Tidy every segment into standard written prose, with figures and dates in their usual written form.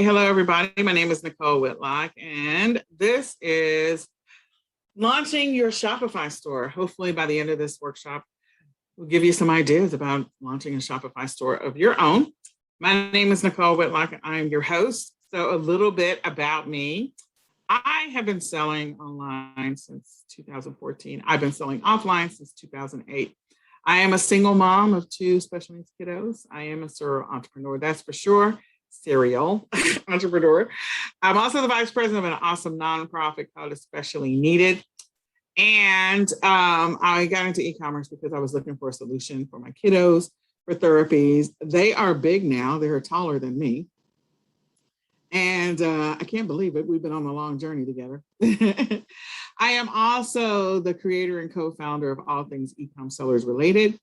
Hello, everybody. My name is Nicole Whitlock, and this is launching your Shopify store. Hopefully, by the end of this workshop, we'll give you some ideas about launching a Shopify store of your own. My name is Nicole Whitlock. I am your host. So a little bit about me. I have been selling online since 2014. I've been selling offline since 2008. I am a single mom of 2 special needs kiddos. I am a serial entrepreneur, that's for sure. Serial entrepreneur. I'm also the vice president of an awesome nonprofit called Especially Needed. And I got into e-commerce because I was looking for a solution for my kiddos, for therapies. They are big now. They're taller than me. And I can't believe it. We've been on a long journey together. I am also the creator and co-founder of All Things Ecom Sellers Related.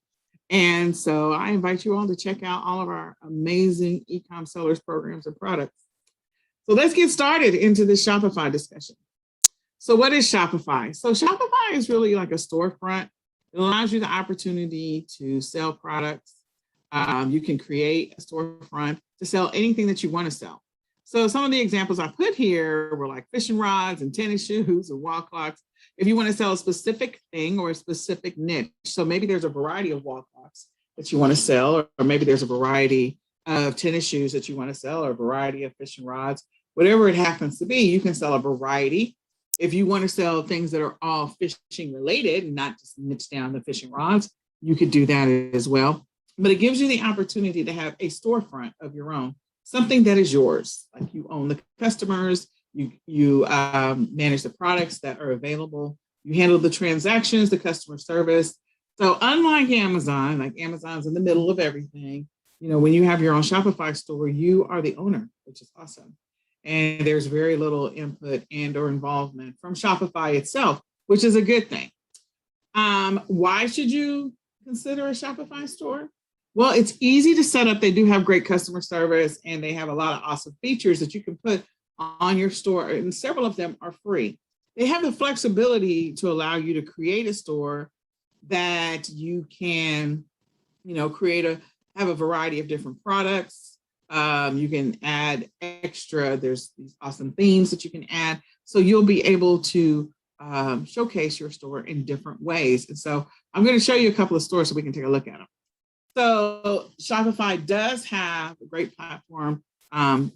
And so I invite you all to check out all of our amazing ecom sellers programs and products. So let's get started into this Shopify discussion. So what is Shopify? So Shopify is really like a storefront. It allows you the opportunity to sell products. You can create a storefront to sell anything that you want to sell. So some of the examples I put here were like fishing rods and tennis shoes and wall clocks. If you want to sell a specific thing or a specific niche, so maybe there's a variety of wall clocks that you want to sell, or maybe there's a variety of tennis shoes that you want to sell, or a variety of fishing rods, whatever it happens to be, you can sell a variety. If you want to sell things that are all fishing related and not just niche down the fishing rods, you could do that as well. But it gives you the opportunity to have a storefront of your own, something that is yours, like you own the customers, you manage the products that are available, you handle the transactions, the customer service. So unlike Amazon, like Amazon's in the middle of everything, when you have your own Shopify store, you are the owner, which is awesome. And there's very little input and or involvement from Shopify itself, which is a good thing. Why should you consider a Shopify store? Well, it's easy to set up. They do have great customer service, and they have a lot of awesome features that you can put on your store, and several of them are free. They have the flexibility to allow you to create a store that you can, have a variety of different products. You can add extra, there's these awesome themes that you can add. So you'll be able to showcase your store in different ways. And so I'm going to show you a couple of stores so we can take a look at them. So Shopify does have a great platform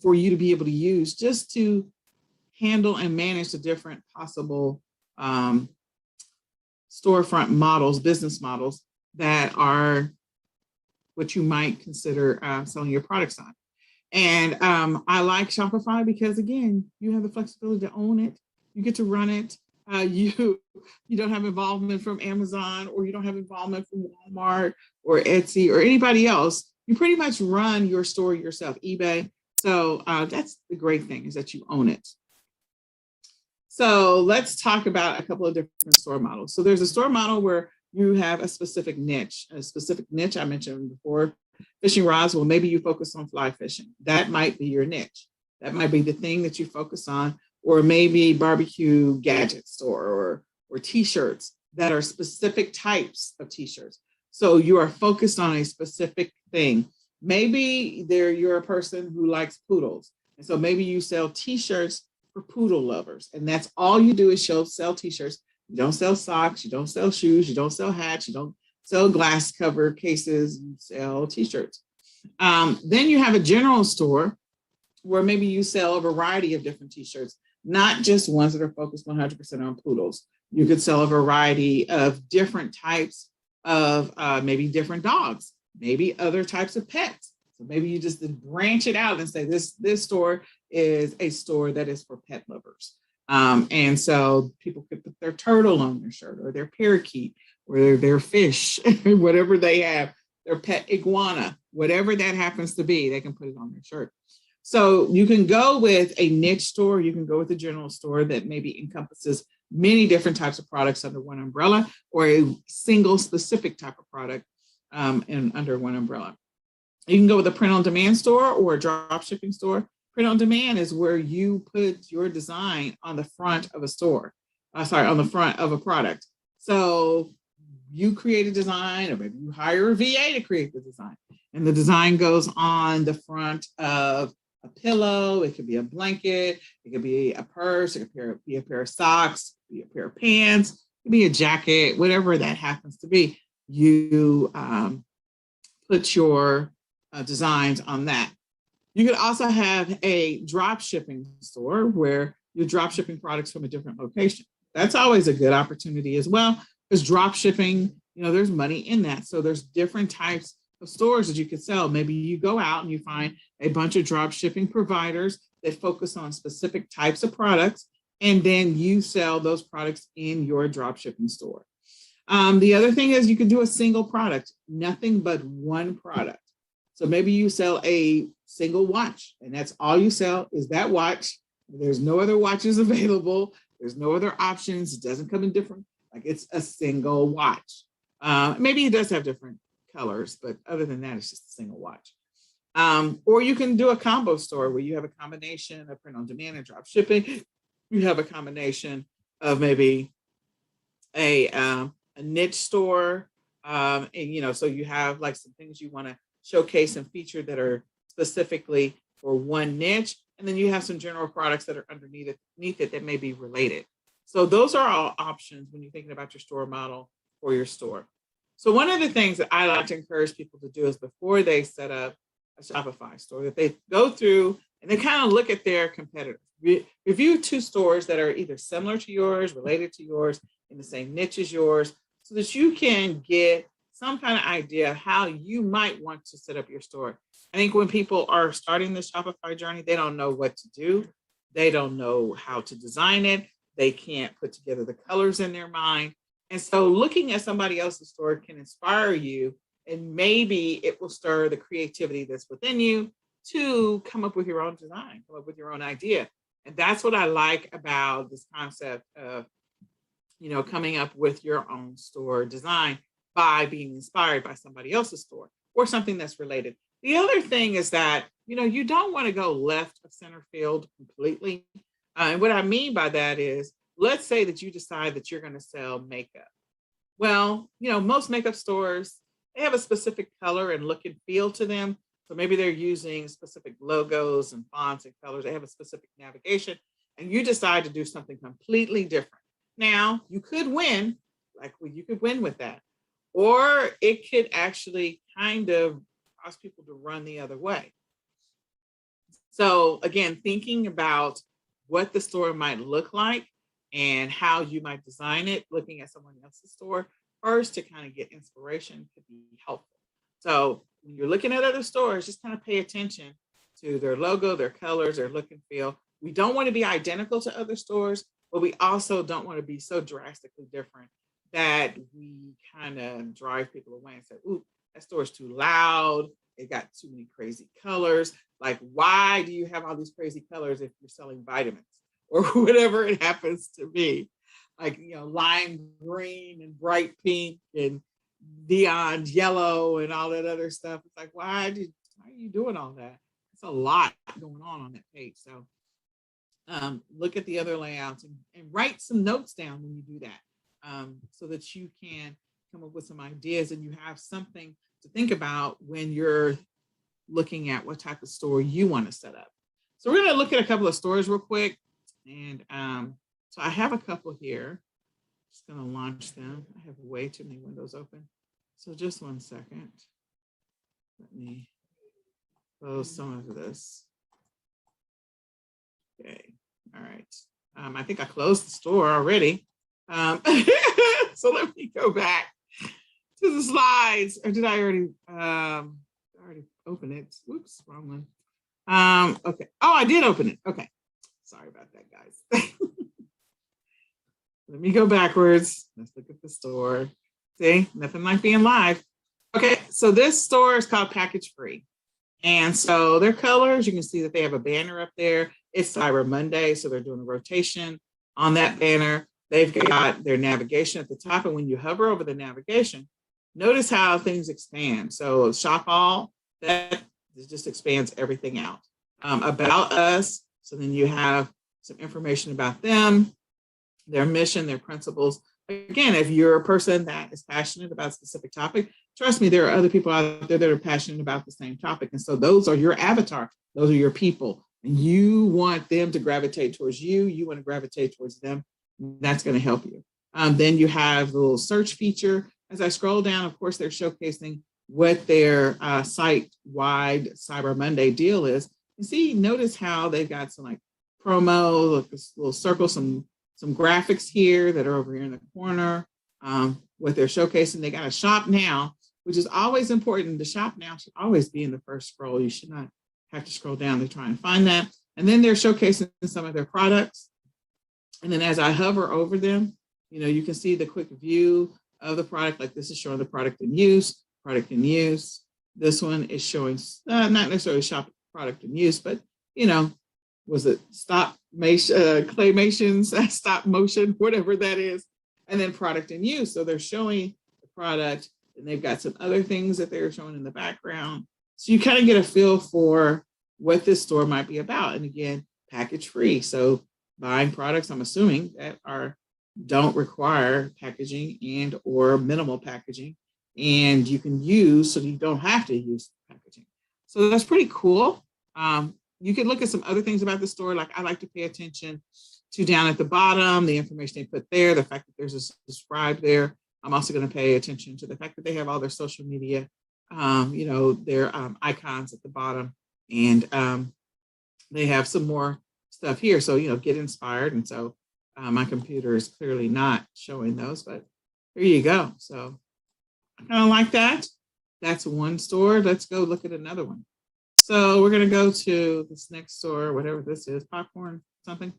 for you to be able to use just to handle and manage the different possible storefront models, business models that are what you might consider selling your products on. And I like Shopify because, again, you have the flexibility to own it. You get to run it. You don't have involvement from Amazon, or you don't have involvement from Walmart or Etsy or anybody else. You pretty much run your store yourself, eBay. So that's the great thing, is that you own it. So let's talk about a couple of different store models. So there's a store model where you have a specific niche. I mentioned before, fishing rods. Well, maybe you focus on fly fishing. That might be your niche. That might be the thing that you focus on. Or maybe barbecue gadgets or t-shirts that are specific types of t-shirts. So you are focused on a specific thing. Maybe you're a person who likes poodles. And so maybe you sell t-shirts for poodle lovers. And that's all you do is sell t-shirts. You don't sell socks. You don't sell shoes. You don't sell hats. You don't sell glass cover cases. You sell t-shirts. Then you have a general store where maybe you sell a variety of different t-shirts, not just ones that are focused 100% on poodles. You could sell a variety of different types of maybe different dogs, maybe other types of pets. So maybe you just branch it out and say this store is a store that is for pet lovers. And so people could put their turtle on their shirt, or their parakeet, or their fish, whatever they have, their pet iguana, whatever that happens to be, they can put it on their shirt. So you can go with a niche store, you can go with a general store that maybe encompasses many different types of products under one umbrella, or a single specific type of product under one umbrella. You can go with a print-on-demand store or a drop shipping store. Print-on-demand is where you put your design on the front of a store, on the front of a product. So you create a design, or maybe you hire a VA to create the design, and the design goes on the front of a pillow, it could be a blanket, it could be a purse, it could be a pair of socks, it could be a pair of pants, it could be a jacket, whatever that happens to be. You put your designs on that. You could also have a drop shipping store where you're drop shipping products from a different location. That's always a good opportunity as well, because drop shipping, there's money in that. So there's different types of stores that you could sell. Maybe you go out and you find a bunch of drop shipping providers that focus on specific types of products, and then you sell those products in your drop shipping store. The other thing is you can do a single product, nothing but one product. So maybe you sell a single watch, and that's all you sell is that watch. There's no other watches available. There's no other options. It doesn't come in different, like it's a single watch. Maybe it does have different colors, but other than that, it's just a single watch. Or you can do a combo store where you have a combination of print on demand and drop shipping. You have a combination of maybe a niche store, and so you have like some things you want to showcase and feature that are specifically for one niche, and then you have some general products that are underneath it that may be related. So those are all options when you're thinking about your store model for your store. So one of the things that I like to encourage people to do is before they set up a Shopify store, that they go through and they kind of look at their competitors. Review 2 stores that are either similar to yours, related to yours, in the same niche as yours, so that you can get some kind of idea of how you might want to set up your store. I think when people are starting the Shopify journey, they don't know what to do. They don't know how to design it. They can't put together the colors in their mind. And so looking at somebody else's store can inspire you, and maybe it will stir the creativity that's within you to come up with your own design, come up with your own idea. And that's what I like about this concept of, coming up with your own store design by being inspired by somebody else's store or something that's related. The other thing is that, you don't want to go left of center field completely. And what I mean by that is, let's say that you decide that you're going to sell makeup. Well, most makeup stores, they have a specific color and look and feel to them. So maybe they're using specific logos and fonts and colors. They have a specific navigation, and you decide to do something completely different. Now, you could win, you could win with that. Or it could actually kind of cause people to run the other way. So again, thinking about what the store might look like and how you might design it, looking at someone else's store first to kind of get inspiration could be helpful. So when you're looking at other stores, just kind of pay attention to their logo, their colors, their look and feel. We don't want to be identical to other stores, but we also don't want to be so drastically different that we kind of drive people away and say, ooh, that store is too loud. It got too many crazy colors. Like, why do you have all these crazy colors if you're selling vitamins or whatever it happens to be? Like, lime green and bright pink and neon yellow and all that other stuff. It's like, why are you doing all that? It's a lot going on that page. So look at the other layouts and write some notes down when you do that, so that you can come up with some ideas and you have something to think about when you're looking at what type of store you want to set up. So we're going to look at a couple of stores real quick. And so I have a couple here. Just going to launch them. I have way too many windows open. So just one second. Let me close some of this. Okay. All right. I think I closed the store already. So let me go back to the slides. Or did I already open it? Whoops, wrong one. Okay. Oh, I did open it. Okay. Sorry about that, guys. Let me go backwards. Let's look at the store. See, nothing like being live. Okay, so this store is called Package Free. And so their colors, you can see that they have a banner up there. It's Cyber Monday, so they're doing a rotation on that banner. They've got their navigation at the top, and when you hover over the navigation, notice how things expand. So shop all, that just expands everything out. About us, so then you have some information about them, their mission, their principles, again, if you're a person that is passionate about a specific topic, trust me, there are other people out there that are passionate about the same topic. And so those are your avatar. Those are your people. And you want them to gravitate towards you. You want to gravitate towards them. That's going to help you. Then you have the little search feature. As I scroll down, of course, they're showcasing what their site-wide Cyber Monday deal is. You see, notice how they've got some like promo, look, this little circle, some graphics here that are over here in the corner. What they're showcasing, they got a shop now, which is always important. The shop now should always be in the first scroll. You should not have to scroll down to try and find that. And then they're showcasing some of their products. And then as I hover over them, you can see the quick view of the product. Like this is showing the product in use. This one is showing not necessarily shop product in use, but was it claymations, stop motion, whatever that is, and then product in use. So they're showing the product, and they've got some other things that they're showing in the background. So you kind of get a feel for what this store might be about. And again, package free. So buying products, I'm assuming, that don't require packaging and or minimal packaging, and you can use, so you don't have to use packaging. So that's pretty cool. You can look at some other things about the store. Like I like to pay attention to down at the bottom, the information they put there, the fact that there's a subscribe there. I'm also going to pay attention to the fact that they have all their social media, their icons at the bottom, and they have some more stuff here. So, get inspired. And so my computer is clearly not showing those, but there you go. So I kind of like that. That's one store. Let's go look at another one. So we're going to go to this next store, whatever this is, popcorn, something.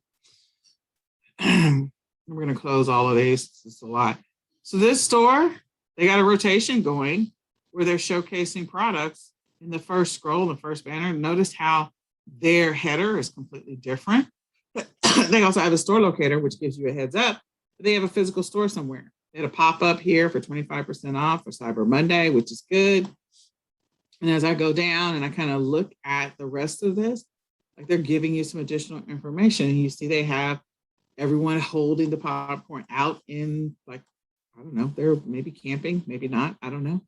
We're going to close all of these. It's a lot. So this store, they got a rotation going where they're showcasing products in the first scroll, the first banner. Notice how their header is completely different. They also have a store locator, which gives you a heads up. They have a physical store somewhere. They had a pop-up here for 25% off for Cyber Monday, which is good. And as I go down and I kind of look at the rest of this, like they're giving you some additional information. And you see they have everyone holding the popcorn out in, like, I don't know, they're maybe camping, maybe not, I don't know.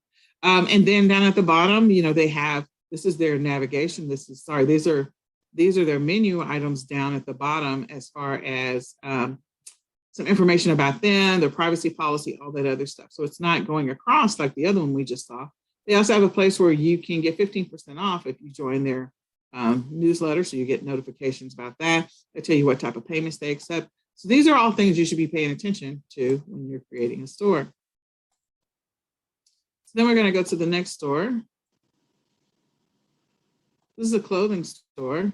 And then down at the bottom, they have, this is their navigation. These are their menu items down at the bottom as far as some information about them, their privacy policy, all that other stuff. So it's not going across like the other one we just saw. They also have a place where you can get 15% off if you join their newsletter. So you get notifications about that. They tell you what type of payments they accept. So these are all things you should be paying attention to when you're creating a store. So then we're going to go to the next store. This is a clothing store.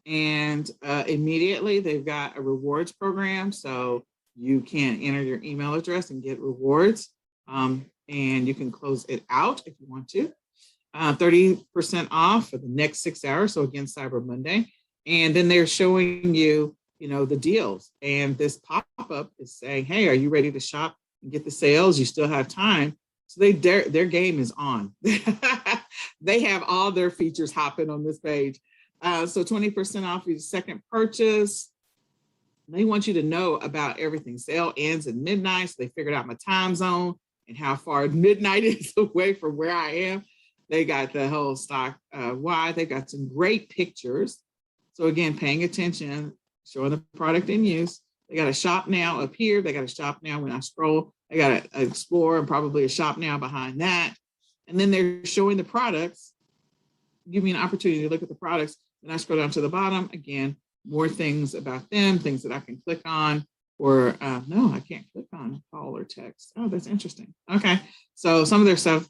And immediately they've got a rewards program. So you can enter your email address and get rewards. And you can close it out if you want to. 30% off for the next 6 hours. So again, Cyber Monday. And then they're showing you, the deals. And this pop-up is saying, hey, are you ready to shop and get the sales? You still have time. So their game is on. They have all their features hopping on this page. So 20% off your second purchase. They want you to know about everything. Sale ends at midnight. So they figured out my time zone and how far midnight is away from where I am. They got the whole stock wide. They got some great pictures. So again, paying attention, showing the product in use. They got a shop now up here. They got a shop now when I scroll. They got an explore and probably a shop now behind that. And then they're showing the products. Give me an opportunity to look at the products. Then I scroll down to the bottom. Again, more things about them, things that I can click on. Or no, I can't click on call or text. Oh, that's interesting. Okay, so some of their stuff,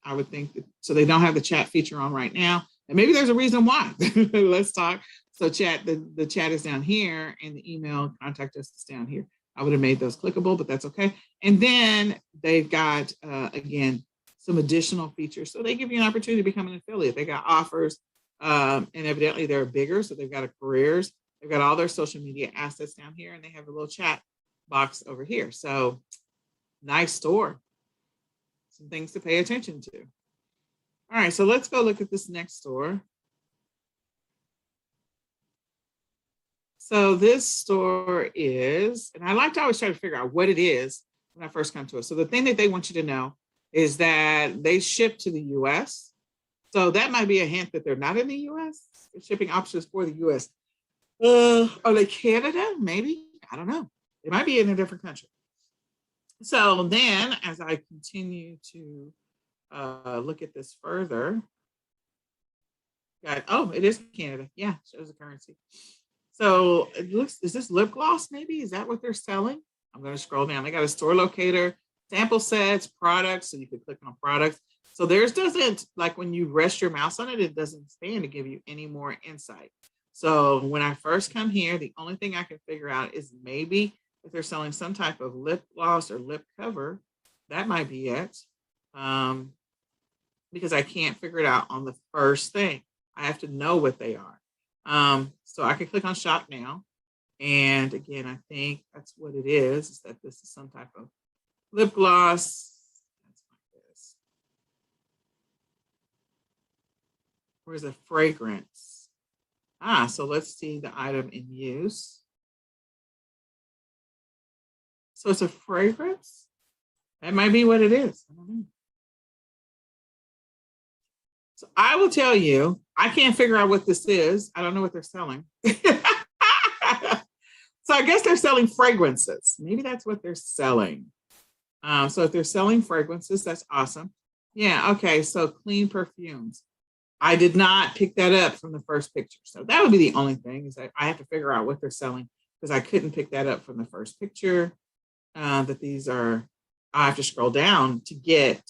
I would think, so they don't have the chat feature on right now. And maybe there's a reason why. Let's talk. So chat, the chat is down here and the email contact us is down here. I would have made those clickable, but that's okay. And then they've got, again, some additional features. So they give you an opportunity to become an affiliate. They got offers, and evidently they're bigger. So they've got a careers. They've got all their social media assets down here, and they have a little chat box over here. So nice store. Some things to pay attention to. All right, so let's go look at this next store. So this store is, and I like to always try to figure out what it is when I first come to it. So the thing that they want you to know is that they ship to the US. So that might be a hint that they're not in the US. They're shipping options for the US. Are they Canada? Maybe. I don't know. They might be in a different country. So then as I continue to look at this further, it is Canada. Yeah, shows the currency. So it looks, is this lip gloss maybe? Is that what they're selling? I'm going to scroll down. They got a store locator, sample sets, products. So you can click on products. So theirs doesn't, like when you rest your mouse on it, it doesn't stand to give you any more insight. So when I first come here, the only thing I can figure out is maybe if they're selling some type of lip gloss or lip cover. That might be it. Because I can't figure it out on the first thing. I have to know what they are. So I can click on shop now. And again, I think that's what it is that this is some type of lip gloss. That's like this. Where's a fragrance? So let's see the item in use. So it's a fragrance. That might be what it is. I don't know. So I will tell you, I can't figure out what this is. I don't know what they're selling. So I guess they're selling fragrances. Maybe that's what they're selling. So if they're selling fragrances, that's awesome. Yeah, okay, so clean perfumes. I did not pick that up from the first picture. So that would be the only thing, is that I have to figure out what they're selling, because I couldn't pick that up from the first picture. That these are, I have to scroll down to get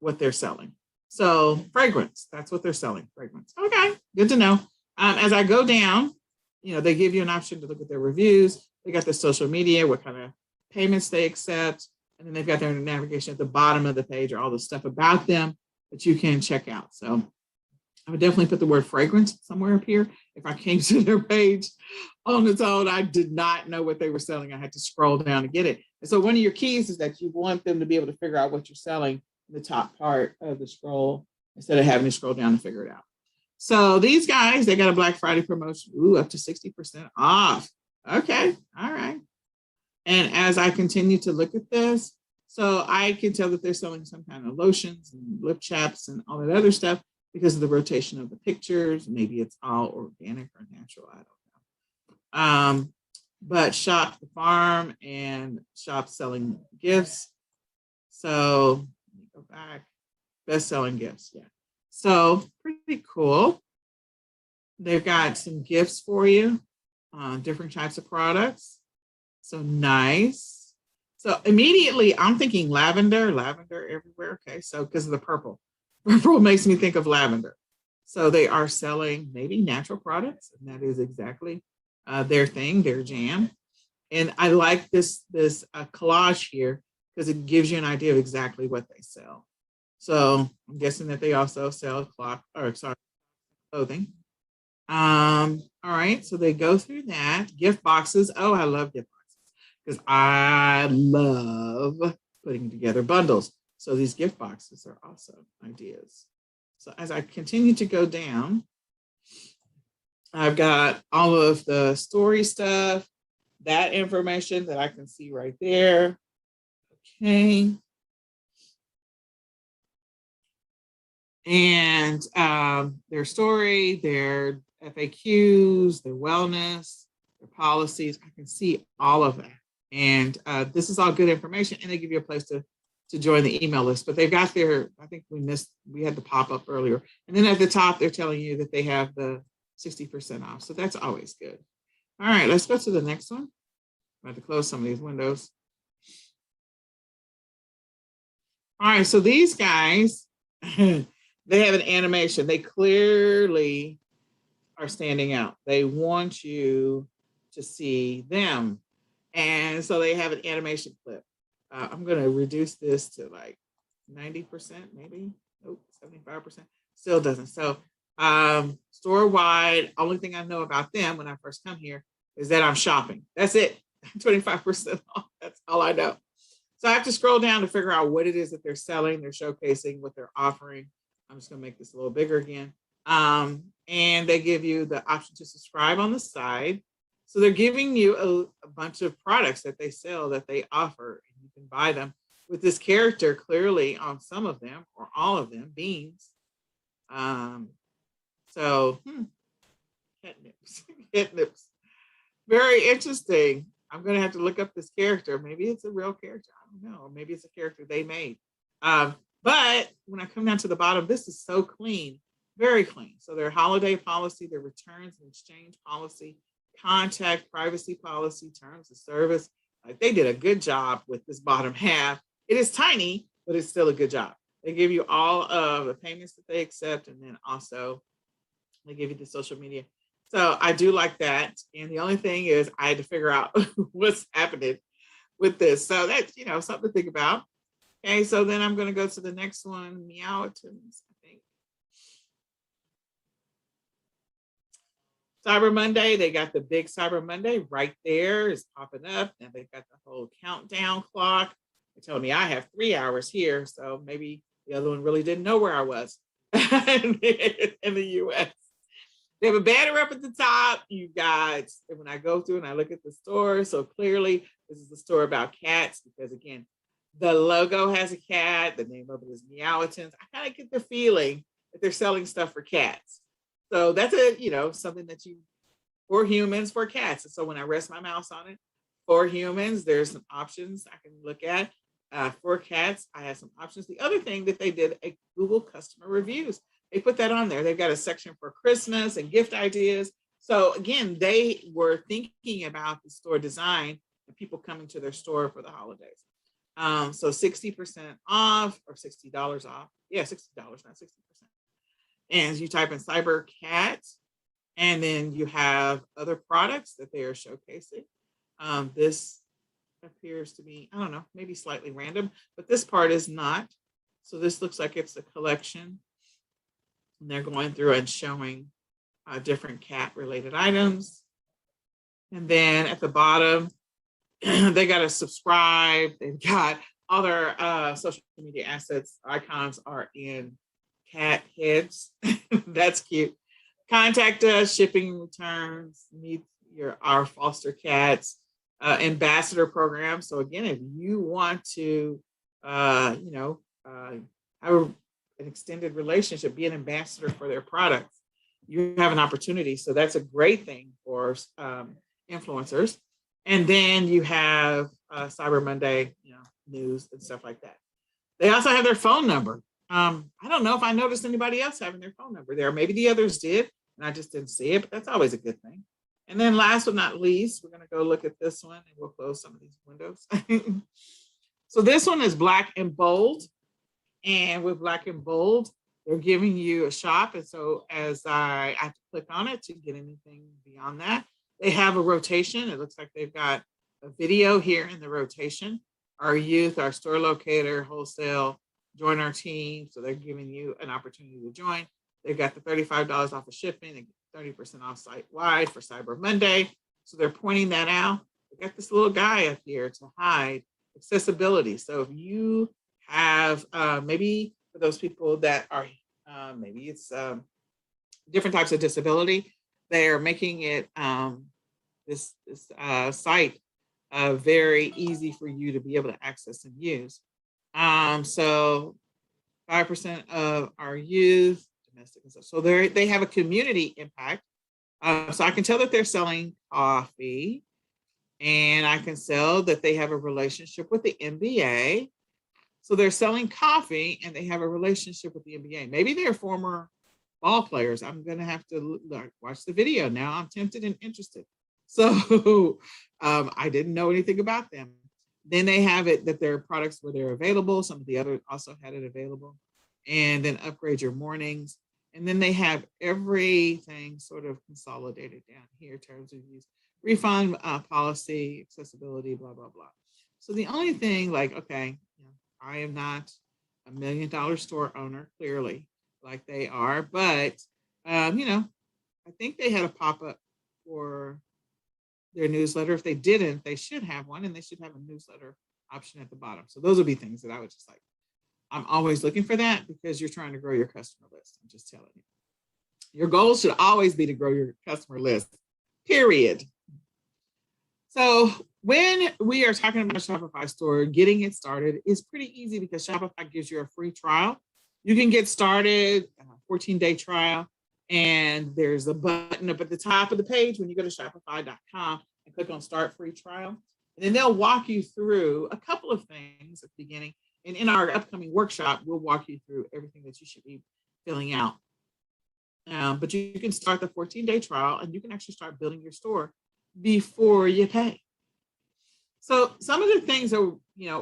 what they're selling. So fragrance, that's what they're selling, fragrance. Okay, good to know. As I go down, they give you an option to look at their reviews. They got the social media, what kind of payments they accept. And then they've got their navigation at the bottom of the page, or all the stuff about them that you can check out. So I would definitely put the word fragrance somewhere up here. If I came to their page on its own, I did not know what they were selling. I had to scroll down to get it. And so one of your keys is that you want them to be able to figure out what you're selling in the top part of the scroll, instead of having to scroll down to figure it out. So these guys, they got a Black Friday promotion. Ooh, up to 60% off. Okay, all right. And as I continue to look at this, so I can tell that they're selling some kind of lotions and lip chaps and all that other stuff because of the rotation of the pictures. Maybe it's all organic or natural, I don't know. But Shop the Farm and Shop selling gifts. So let me go back. Best-selling gifts, yeah. So pretty cool. They've got some gifts for you, different types of products. So nice. So immediately I'm thinking lavender everywhere. Okay, so because of the purple. Purple makes me think of lavender. So they are selling maybe natural products, and that is exactly their thing, their jam. And I like this collage here because it gives you an idea of exactly what they sell. So I'm guessing that they also sell clothing. All right, so they go through that. Gift boxes. Oh, I love gift boxes because I love putting together bundles. So these gift boxes are also ideas. So as I continue to go down, I've got all of the story stuff, that information that I can see right there. Okay. And their story, their FAQs, their wellness, their policies, I can see all of that. And this is all good information, and they give you a place to join the email list. But they've got their, I think we had the pop-up earlier. And then at the top, they're telling you that they have the 60% off. So that's always good. All right, let's go to the next one. I'm about to close some of these windows. All right, so these guys, they have an animation. They clearly are standing out. They want you to see them. And so they have an animation clip. I'm going to reduce this to like 90%, maybe. Nope, 75%. Still doesn't. So store-wide, only thing I know about them when I first come here is that I'm shopping. That's it. 25% off. That's all I know. So I have to scroll down to figure out what it is that they're selling, they're showcasing, what they're offering. I'm just going to make this a little bigger again. and they give you the option to subscribe on the side. So they're giving you a bunch of products that they sell, that they offer, and you can buy them with this character clearly on some of them or all of them, beans. Um, so catnips, catnips. Very interesting. I'm going to have to look up this character. Maybe it's a real character. I don't know. Maybe it's a character they made. But when I come down to the bottom, this is so clean, very clean. So their holiday policy, their returns and exchange policy, contact privacy policy, terms of service. Like, they did a good job with this bottom half. It is tiny, but it's still a good job. They give you all of the payments that they accept, and then also they give you the social media. So I do like that. And the only thing is I had to figure out what's happening with this. So that's, something to think about. Okay, so then I'm going to go to the next one, Meowitons, I think. Cyber Monday, they got the big Cyber Monday right there. It's popping up. And they've got the whole countdown clock. They told me I have 3 hours here. So maybe the other one really didn't know where I was in the US. They have a banner up at the top. You got, when I go through and I look at the store, so clearly this is a store about cats, because again, the logo has a cat. The name of it is Meowitons. I kind of get the feeling that they're selling stuff for cats. So that's something that for humans, for cats. And so when I rest my mouse on it, for humans, there's some options I can look at. For cats, I have some options. The other thing that they did, a Google customer reviews. They put that on there. They've got a section for Christmas and gift ideas. So again, they were thinking about the store design and people coming to their store for the holidays. So 60% off, or $60 off. Yeah, $60, not 60%. And you type in Cyber Cat, and then you have other products that they are showcasing. This appears to be, I don't know, maybe slightly random, but this part is not. So this looks like it's a collection. And they're going through and showing different cat related items. And then at the bottom, they got to subscribe. They've got all their social media assets, icons are in cat heads. That's cute. Contact us, shipping returns, meet our foster cats, ambassador program. So again, if you want to, have an extended relationship, be an ambassador for their products, you have an opportunity. So that's a great thing for influencers. And then you have Cyber Monday, news and stuff like that. They also have their phone number. I don't know if I noticed anybody else having their phone number there. Maybe the others did, and I just didn't see it, but that's always a good thing. And then last but not least, we're going to go look at this one, and we'll close some of these windows. So this one is black and bold. And with black and bold, they're giving you a shop. And so as I have to click on it to get anything beyond that, they have a rotation. It looks like they've got a video here in the rotation. Our youth, our store locator, wholesale, join our team. So they're giving you an opportunity to join. They've got the $35 off of shipping and 30% off site-wide for Cyber Monday. So they're pointing that out. They got this little guy up here to hide accessibility. So if you have maybe for those people that are maybe it's different types of disability, they're making it this site very easy for you to be able to access and use. So 5% of our youth, domestic and stuff. So they have a community impact. So I can tell that they're selling coffee, and I can tell that they have a relationship with the NBA. So they're selling coffee and they have a relationship with the NBA. Maybe they're former ball players. I'm going to have to watch the video now. I'm tempted and interested. So I didn't know anything about them. Then they have it that their products were there available. Some of the others also had it available. And then upgrade your mornings. And then they have everything sort of consolidated down here in terms of use, refund policy, accessibility, blah, blah, blah. So the only thing okay, I am not a $1 million store owner, clearly, like they are, but, I think they had a pop-up for their newsletter. If they didn't, they should have one, and they should have a newsletter option at the bottom. So those would be things that I would just I'm always looking for that, because you're trying to grow your customer list. I'm just telling you. Your goal should always be to grow your customer list, period. So when we are talking about Shopify store, getting it started is pretty easy because Shopify gives you a free trial. You can get started, a 14-day trial, and there's a button up at the top of the page when you go to shopify.com and click on Start Free Trial. And then they'll walk you through a couple of things at the beginning. And in our upcoming workshop, we'll walk you through everything that you should be filling out. But you can start the 14-day trial and you can actually start building your store before you pay. So some of the things that,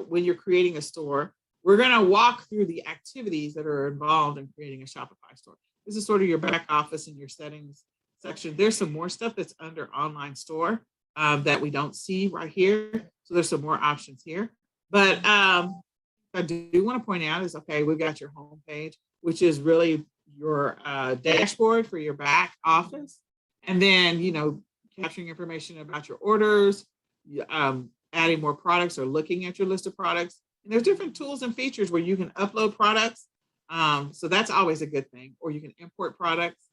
when you're creating a store, we're going to walk through the activities that are involved in creating a Shopify store. This is sort of your back office and your settings section. There's some more stuff that's under online store that we don't see right here. So there's some more options here. But I do want to point out is, okay, we've got your home page, which is really your dashboard for your back office. And then, capturing information about your orders, adding more products or looking at your list of products. And there's different tools and features where you can upload products. So that's always a good thing. Or you can import products,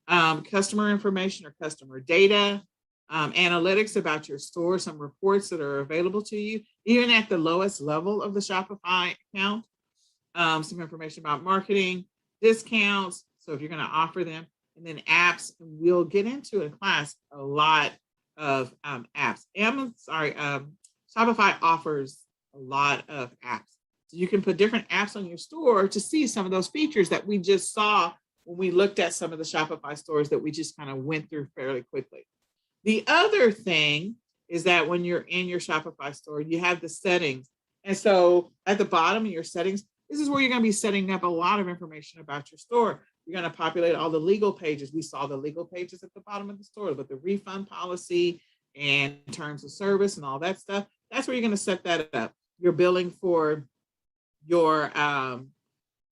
customer information or customer data, analytics about your store, some reports that are available to you, even at the lowest level of the Shopify account, some information about marketing, discounts. So if you're going to offer them, and then apps, and we'll get into in class a lot of apps. Shopify offers a lot of apps. So you can put different apps on your store to see some of those features that we just saw when we looked at some of the Shopify stores that we just kind of went through fairly quickly. The other thing is that when you're in your Shopify store, you have the settings. And so at the bottom of your settings, this is where you're going to be setting up a lot of information about your store. You're going to populate all the legal pages. We saw the legal pages at the bottom of the store, but the refund policy and terms of service and all that stuff, that's where you're going to set that up. You're billing for your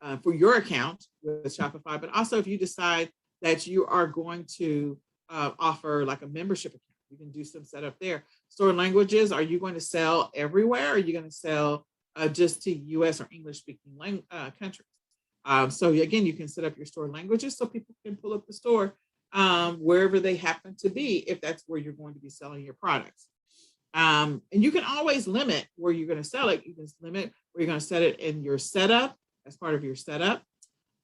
account with Shopify, but also if you decide that you are going to offer like a membership account, you can do some setup there. Store languages, are you going to sell everywhere? Or are you going to sell just to US or English speaking countries? So again, you can set up your store languages so people can pull up the store wherever they happen to be, if that's where you're going to be selling your products. And you can always limit where you're going to sell it. You can limit where you're going to set it in your setup as part of your setup.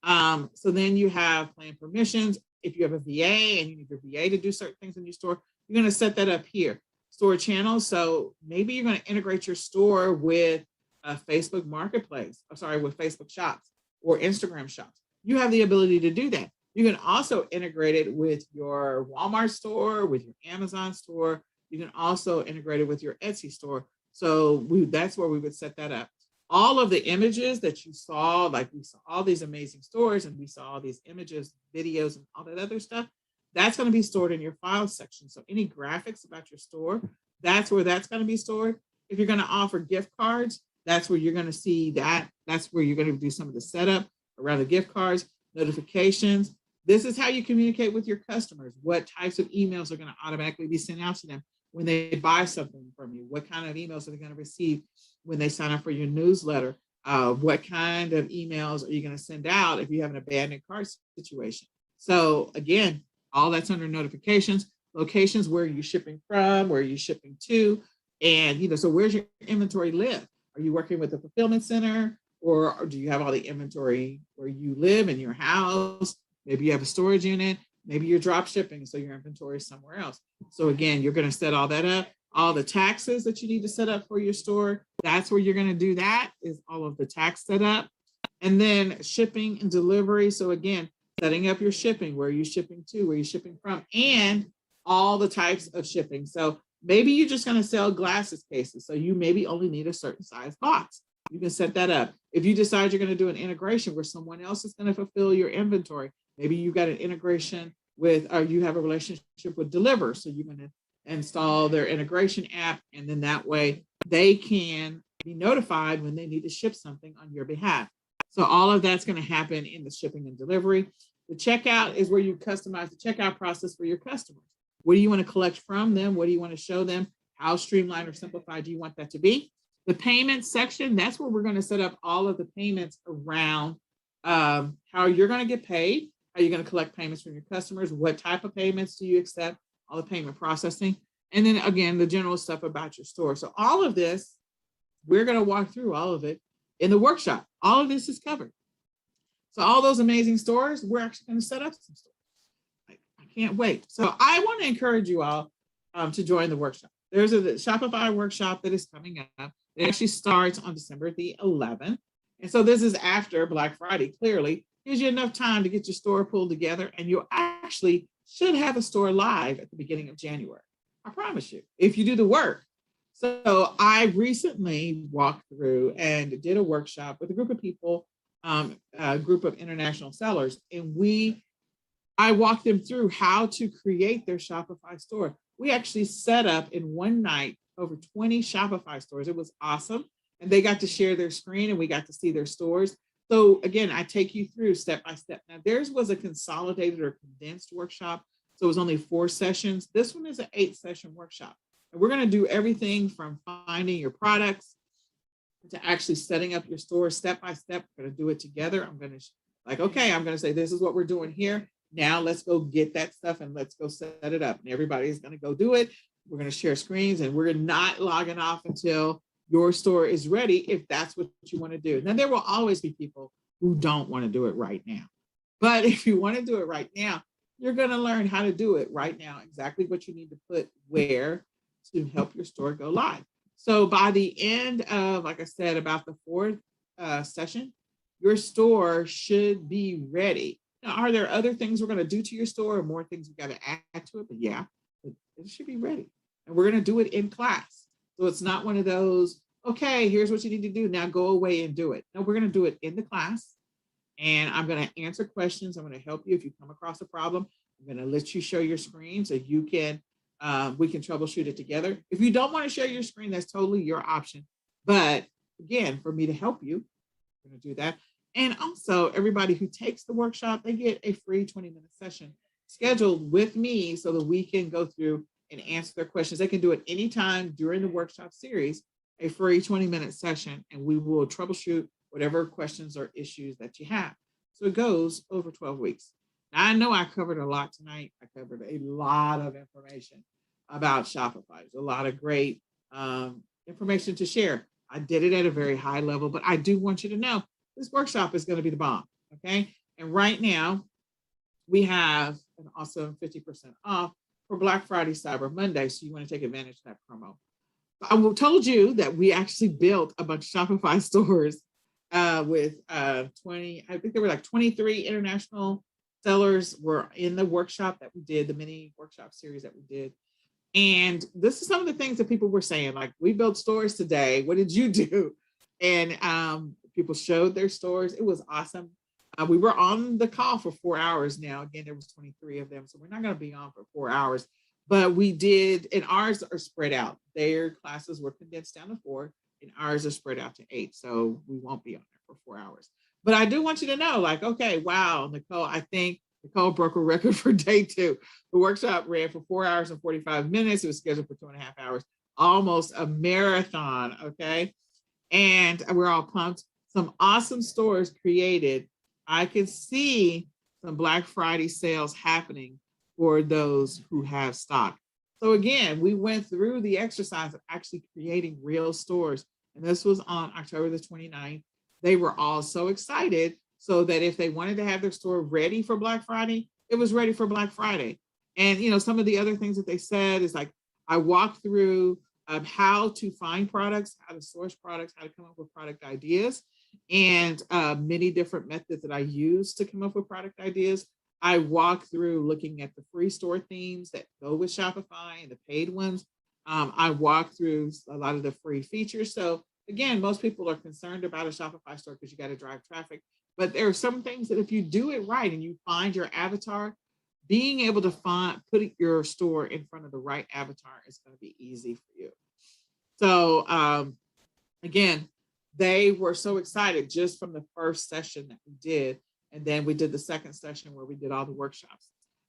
So then you have plan permissions. If you have a VA and you need your VA to do certain things in your store, you're going to set that up here. Store channels. So maybe you're going to integrate your store with a Facebook Marketplace, with Facebook Shops or Instagram Shops. You have the ability to do that. You can also integrate it with your Walmart store, with your Amazon store. You can also integrate it with your Etsy store. So that's where we would set that up. All of the images that you saw, like we saw all these amazing stores and we saw all these images, videos, and all that other stuff, that's going to be stored in your files section. So any graphics about your store, that's where that's going to be stored. If you're going to offer gift cards, that's where you're going to see that. That's where you're going to do some of the setup around the gift cards, notifications. This is how you communicate with your customers. What types of emails are going to automatically be sent out to them when they buy something from you? What kind of emails are they going to receive when they sign up for your newsletter? What kind of emails are you going to send out if you have an abandoned cart situation? So again, all that's under notifications, locations, where are you shipping from, where are you shipping to? And, so where's your inventory live? Are you working with a fulfillment center, or do you have all the inventory where you live in your house? Maybe you have a storage unit. Maybe you're drop shipping, so your inventory is somewhere else. So again, you're going to set all that up. All the taxes that you need to set up for your store, that's where you're going to do that, is all of the tax setup. And then shipping and delivery. So again, setting up your shipping, where are you shipping to, where are you shipping from, and all the types of shipping. So maybe you're just going to sell glasses cases. So you maybe only need a certain size box. You can set that up. If you decide you're going to do an integration where someone else is going to fulfill your inventory, maybe you've got an integration with, or you have a relationship with Deliver. So you're going to install their integration app, and then that way they can be notified when they need to ship something on your behalf. So all of that's going to happen in the shipping and delivery. The checkout is where you customize the checkout process for your customers. What do you want to collect from them? What do you want to show them? How streamlined or simplified do you want that to be? The payment section, that's where we're going to set up all of the payments around how you're going to get paid, how you're going to collect payments from your customers, what type of payments do you accept, all the payment processing, and then again, the general stuff about your store. So all of this, we're going to walk through all of it in the workshop. All of this is covered. So all those amazing stores, we're actually going to set up some stores. I can't wait. So I want to encourage you all to join the workshop. There's a Shopify workshop that is coming up. It actually starts on December the 11th. And so this is after Black Friday, clearly. Gives you enough time to get your store pulled together, and you actually should have a store live at the beginning of January. I promise you, if you do the work. So I recently walked through and did a workshop with a group of people, a group of international sellers, and I walked them through how to create their Shopify store. We actually set up in one night over 20 Shopify stores. It was awesome. And they got to share their screen and we got to see their stores. So again, I take you through step by step. Now theirs was a consolidated or condensed workshop. So it was only 4 sessions. This one is an 8-session workshop. And we're going to do everything from finding your products to actually setting up your store step by step. We're going to do it together. I'm going to say, this is what we're doing here. Now let's go get that stuff and let's go set it up. And everybody's going to go do it. We're going to share screens and we're not logging off until your store is ready, if that's what you want to do. Now, there will always be people who don't want to do it right now. But if you want to do it right now, you're going to learn how to do it right now, exactly what you need to put where to help your store go live. So by the end of, like I said, about the 4th session, your store should be ready. Now, are there other things we're going to do to your store or more things we got to add to it? But yeah, it should be ready. And we're going to do it in class. So it's not one of those, okay, here's what you need to do. Now go away and do it. No, we're going to do it in the class. And I'm going to answer questions. I'm going to help you if you come across a problem. I'm going to let you show your screen so you can, we can troubleshoot it together. If you don't want to share your screen, that's totally your option. But again, for me to help you, I'm going to do that. And also everybody who takes the workshop, they get a free 20-minute session scheduled with me so that we can go through and answer their questions. They can do it anytime during the workshop series, a free 20-minute session, and we will troubleshoot whatever questions or issues that you have. So it goes over 12 weeks. Now, I know I covered a lot tonight. I covered a lot of information about Shopify. There's a lot of great information to share. I did it at a very high level, but I do want you to know this workshop is going to be the bomb, okay? And right now, we have an awesome 50% off for Black Friday, Cyber Monday. So you want to take advantage of that promo. I told you that we actually built a bunch of Shopify stores with 20, I think there were like 23 international sellers were in the workshop that we did, the mini workshop series that we did. And this is some of the things that people were saying, like, we built stores today. What did you do? And people showed their stores. It was awesome. We were on the call for 4 hours now. Again, there was 23 of them, so we're not going to be on for 4 hours. But we did, and ours are spread out. Their classes were condensed down to 4, and ours are spread out to 8. So we won't be on there for 4 hours. But I do want you to know, like, okay, wow, Nicole, I think Nicole broke a record for day 2. The workshop ran for 4 hours and 45 minutes. It was scheduled for 2.5 hours, almost a marathon, okay? And we're all pumped. Some awesome stores created. I can see some Black Friday sales happening for those who have stock. So again, we went through the exercise of actually creating real stores. And this was on October the 29th. They were all so excited so that if they wanted to have their store ready for Black Friday, it was ready for Black Friday. And, you know, some of the other things that they said is like, I walked through how to find products, how to source products, how to come up with product ideas, and many different methods that I use to come up with product ideas. I walk through looking at the free store themes that go with Shopify and the paid ones. I walk through a lot of the free features. So again, most people are concerned about a Shopify store because you got to drive traffic. But there are some things that if you do it right and you find your avatar, being able to put your store in front of the right avatar is going to be easy for you. So again, they were so excited just from the first session that we did. And then we did the second session where we did all the workshops.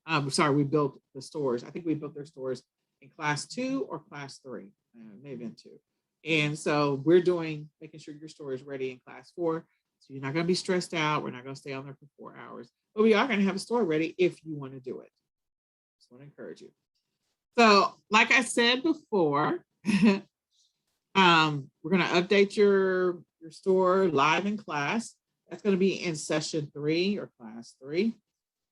We built the stores. I think we built their stores in class 2 or class 3, maybe in 2. And so we're making sure your store is ready in class 4. So you're not going to be stressed out. We're not going to stay on there for 4 hours, but we are going to have a store ready if you want to do it. Just want to encourage you. So like I said before, we're going to update your store live in class. That's going to be in session 3 or class 3.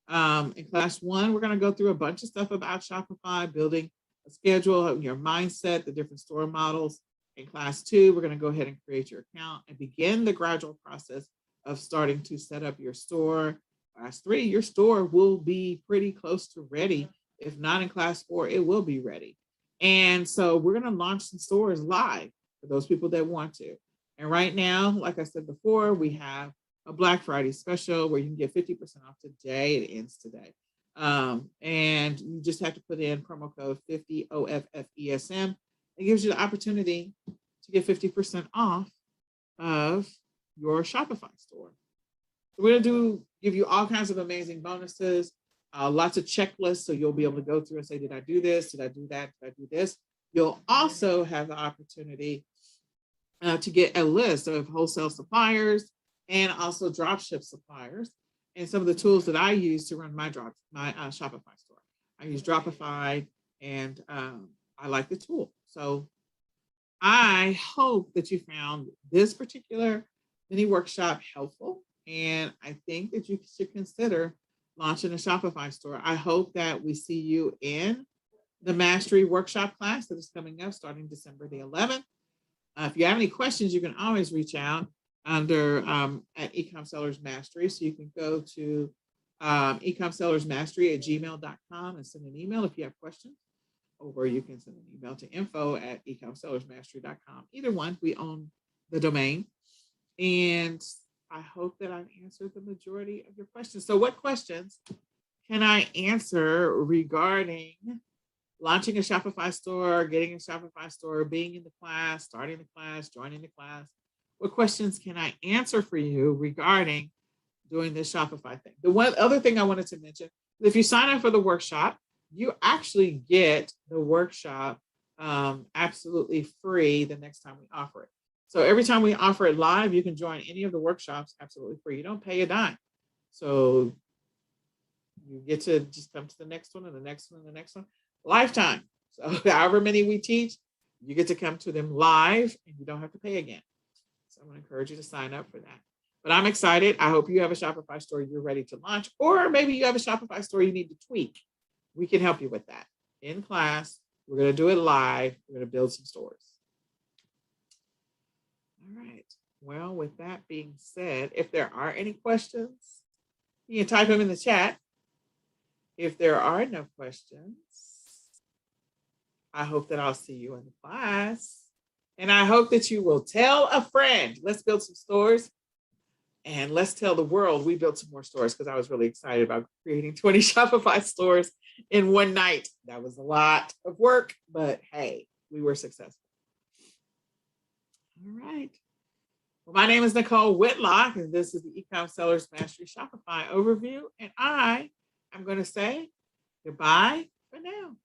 In class 1, we're going to go through a bunch of stuff about Shopify, building a schedule, your mindset, the different store models. In class 2, we're going to go ahead and create your account and begin the gradual process of starting to set up your store. Class 3, your store will be pretty close to ready. If not in class 4, it will be ready. And so we're going to launch some stores live for those people that want to. And right now, like I said before, we have a Black Friday special where you can get 50% off today. It ends today. And you just have to put in promo code 50OFFESM. It gives you the opportunity to get 50% off of your Shopify store. So we're going to give you all kinds of amazing bonuses, lots of checklists. So you'll be able to go through and say, did I do this? Did I do that? Did I do this? You'll also have the opportunity to get a list of wholesale suppliers and also dropship suppliers and some of the tools that I use to run my Shopify store. I use Dropify, and I like the tool. So I hope that you found this particular mini workshop helpful, and I think that you should consider launching a Shopify store. I hope that we see you in the Mastery Workshop class that is coming up starting December the 11th. If you have any questions, you can always reach out under at Ecom Sellers Mastery. So you can go to ecomsellersmastery@gmail.com and send an email if you have questions, or you can send an email to info@ecomsellersmastery.com. Either one, we own the domain. And I hope that I've answered the majority of your questions. So what questions can I answer regarding launching a Shopify store, getting a Shopify store, being in the class, starting the class, joining the class? What questions can I answer for you regarding doing this Shopify thing? The one other thing I wanted to mention, if you sign up for the workshop, you actually get the workshop absolutely free the next time we offer it. So every time we offer it live, you can join any of the workshops absolutely free. You don't pay a dime. So you get to just come to the next one and the next one and the next one. Lifetime. So however many we teach, you get to come to them live and you don't have to pay again. So I'm going to encourage you to sign up for that. But I'm excited. I hope you have a Shopify store you're ready to launch, or maybe you have a Shopify store you need to tweak. We can help you with that. In class, we're going to do it live. We're going to build some stores. All right. Well, with that being said, if there are any questions, you can type them in the chat. If there are no questions, I hope that I'll see you in the class. And I hope that you will tell a friend. Let's build some stores. And let's tell the world we built some more stores, because I was really excited about creating 20 Shopify stores in one night. That was a lot of work, but hey, we were successful. All right. Well, my name is Nicole Whitlock, and this is the Ecom Sellers Mastery Shopify overview. And I am going to say goodbye for now.